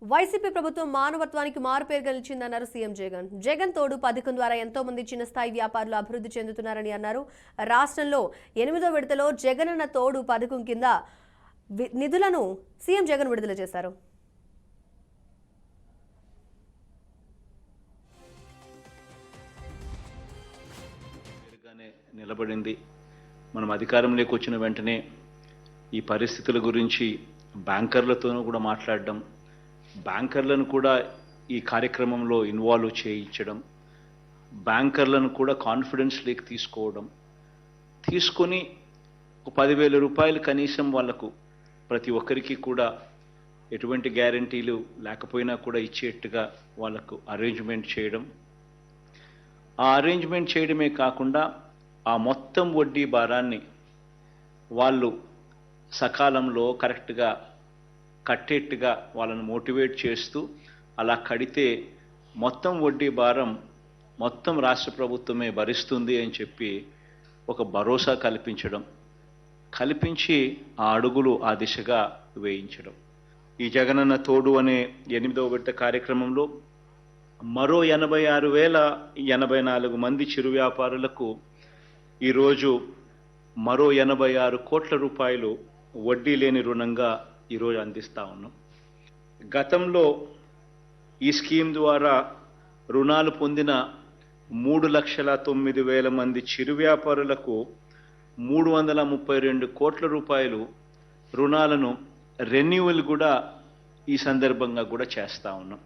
YCP ప్రభుత్వం మానవత్వానికి మారుపేరుగా నిలిచిందన్నారు CM Jagan. Jagan తోడు పథకం ద్వారా ఎంతో మంది చిన్న స్థాయి వ్యాపారులు అభివృద్ధి చెందుతున్నారని అన్నారు. రాష్ట్రంలో 8వ విడతలో జగనన్న తోడు పథకం కింద నిధులను సీఎం జగన్ విడుదల చేశారు. నిలబడింది. మనం అధికారంలోకి వచ్చిన వెంటనే ఈ పరిస్థితుల గురించి బ్యాంకర్లతోనూ కూడా మాట్లాడడం, బ్యాంకర్లను కూడా ఈ కార్యక్రమంలో ఇన్వాల్వ్ చేయించడం, బ్యాంకర్లను కూడా కాన్ఫిడెన్స్లోకి తీసుకొని 10,000 రూపాయలు కనీసం వాళ్లకు ప్రతి ఒక్కరికి కూడా ఎటువంటి గ్యారంటీలు లేకపోయినా కూడా ఇచ్చేట్టుగా వాళ్లకు అరేంజ్మెంట్ చేయడం. ఆ అరేంజ్మెంట్ చేయడమే కాకుండా ఆ మొత్తం వడ్డీ భారాన్ని వాళ్ళు సకాలంలో కరెక్ట్గా కట్టేట్టుగా వాళ్ళను మోటివేట్ చేస్తూ అలా కడితే మొత్తం వడ్డీ భారం మొత్తం రాష్ట్ర ప్రభుత్వమే భరిస్తుంది అని చెప్పి ఒక భరోసా కల్పించి ఆ అడుగులు ఆ దిశగా వేయించడం. ఈ జగనన్న తోడు అనే 8వ విడత కార్యక్రమంలో మరో 86,084 మంది చిరు వ్యాపారులకు ఈరోజు మరో 86 కోట్ల రూపాయలు వడ్డీ లేని రుణంగా ఈరోజు అందిస్తూ ఉన్నాం. గతంలో ఈ స్కీమ్ ద్వారా రుణాలు పొందిన 3,09,000 మంది చిరు వ్యాపారులకు 332 కోట్ల రూపాయలు రుణాలను రెన్యువల్ కూడా ఈ సందర్భంగా కూడా చేస్తూ ఉన్నాం.